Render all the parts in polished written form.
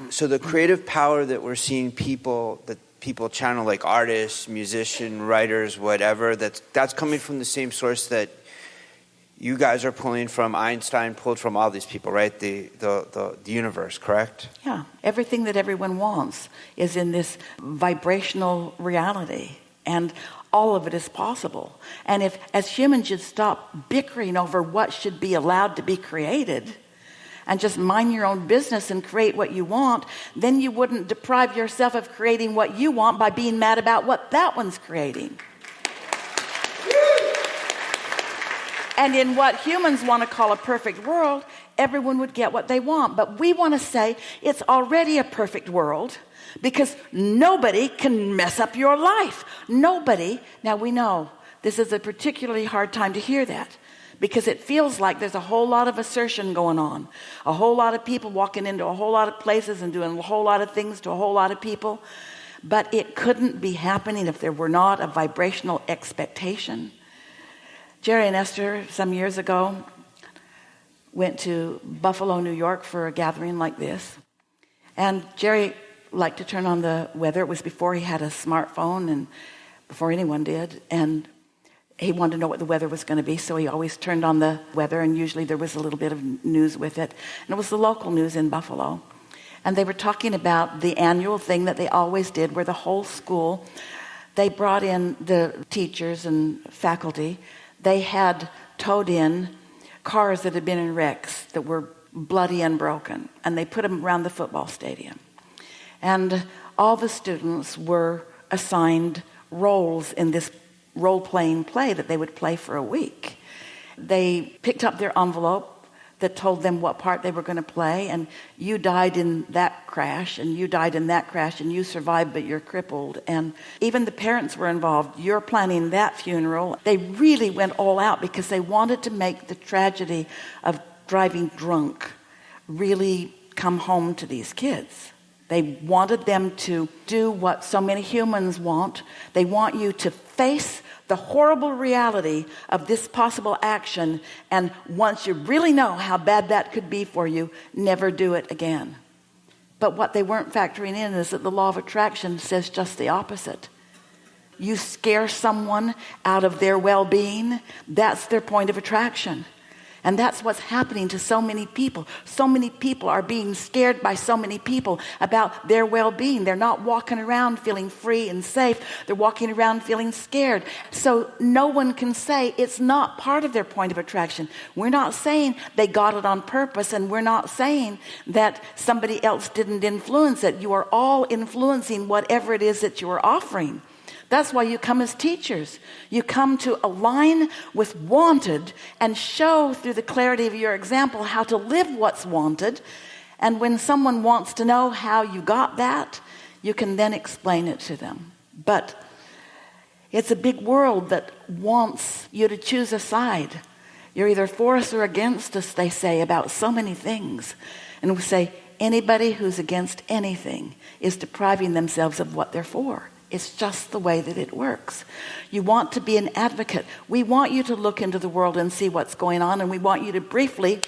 So the creative power that we're seeing people channel, like artists, musicians, writers, whatever, that's coming from the same source that you guys are pulling from. Einstein pulled from all these people, right? The universe, correct? Yeah. Everything that everyone wants is in this vibrational reality. And all of it is possible. And if, as humans, you'd stop bickering over what should be allowed to be created and just mind your own business and create what you want, then you wouldn't deprive yourself of creating what you want by being mad about what that one's creating. And in what humans want to call a perfect world, everyone would get what they want. But we want to say it's already a perfect world because nobody can mess up your life. Nobody. Now we know this is a particularly hard time to hear that because it feels like there's a whole lot of assertion going on. A whole lot of people walking into a whole lot of places and doing a whole lot of things to a whole lot of people. But it couldn't be happening if there were not a vibrational expectation. Jerry and Esther, some years ago, went to Buffalo, New York for a gathering like this. And Jerry liked to turn on the weather. It was before he had a smartphone and before anyone did. And he wanted to know what the weather was going to be, so he always turned on the weather, and usually there was a little bit of news with it. And it was the local news in Buffalo. And they were talking about the annual thing that they always did, where the whole school, they brought in the teachers and faculty. They had towed in cars that had been in wrecks that were bloody and broken, and they put them around the football stadium. And all the students were assigned roles in this role-playing play that they would play for a week. They picked up their envelope that told them what part they were going to play, and you died in that crash, and you died in that crash, and you survived, but you're crippled. And even the parents were involved. You're planning that funeral. They really went all out because they wanted to make the tragedy of driving drunk really come home to these kids. They wanted them to do what so many humans want. They want you to face the horrible reality of this possible action, and once you really know how bad that could be for you, never do it again. But what they weren't factoring in is that the law of attraction says just the opposite. You scare someone out of their well-being, that's their point of attraction. And that's what's happening to so many people. So many people are being scared by so many people about their well-being. They're not walking around feeling free and safe. They're walking around feeling scared. So no one can say it's not part of their point of attraction. We're not saying they got it on purpose, and we're not saying that somebody else didn't influence it. You are all influencing whatever it is that you are offering. That's why you come as teachers. You come to align with wanted and show through the clarity of your example how to live what's wanted. And when someone wants to know how you got that, you can then explain it to them. But it's a big world that wants you to choose a side. You're either for us or against us, they say, about so many things. And we say anybody who's against anything is depriving themselves of what they're for. It's just the way that it works. You want to be an advocate. We want you to look into the world and see what's going on, and we want you to briefly,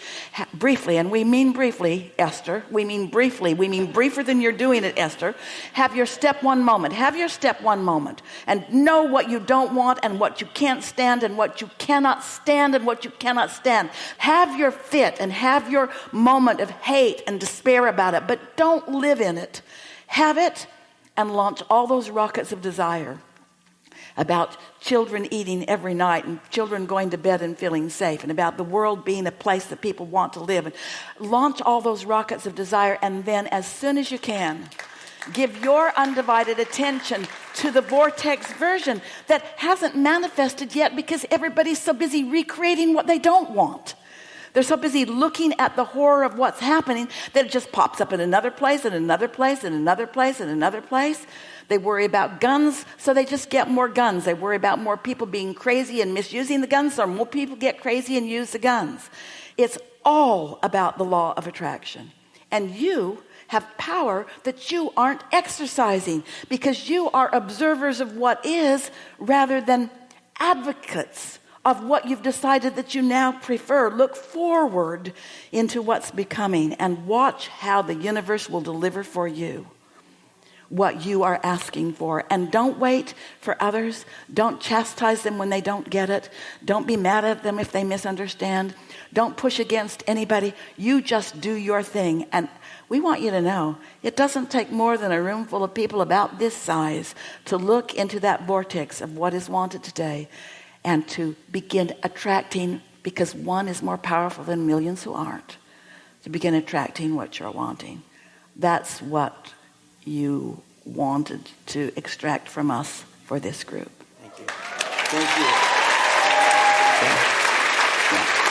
and we mean briefly, Esther, we mean briefer than you're doing it, Esther, have your step one moment. Have your step one moment and know what you don't want and what you can't stand and what you cannot stand and what you cannot stand. Have your fit and have your moment of hate and despair about it, but don't live in it. Have it and launch all those rockets of desire about children eating every night and children going to bed and feeling safe, and about the world being a place that people want to live. And launch all those rockets of desire, and then as soon as you can, give your undivided attention to the vortex version that hasn't manifested yet because everybody's so busy recreating what they don't want. They're so busy looking at the horror of what's happening that it just pops up in another place, and another place, and another place, and another place. They worry about guns, so they just get more guns. They worry about more people being crazy and misusing the guns, so more people get crazy and use the guns. It's all about the law of attraction. And you have power that you aren't exercising because you are observers of what is rather than advocates of what you've decided that you now prefer. Look forward into what's becoming and watch how the universe will deliver for you what you are asking for. And don't wait for others. Don't chastise them when they don't get it. Don't be mad at them if they misunderstand. Don't push against anybody. You just do your thing. And we want you to know it doesn't take more than a room full of people about this size to look into that vortex of what is wanted today and to begin attracting, because one is more powerful than millions who aren't, to begin attracting what you're wanting. That's what you wanted to extract from us for this group. Thank you. Thank you. Yeah.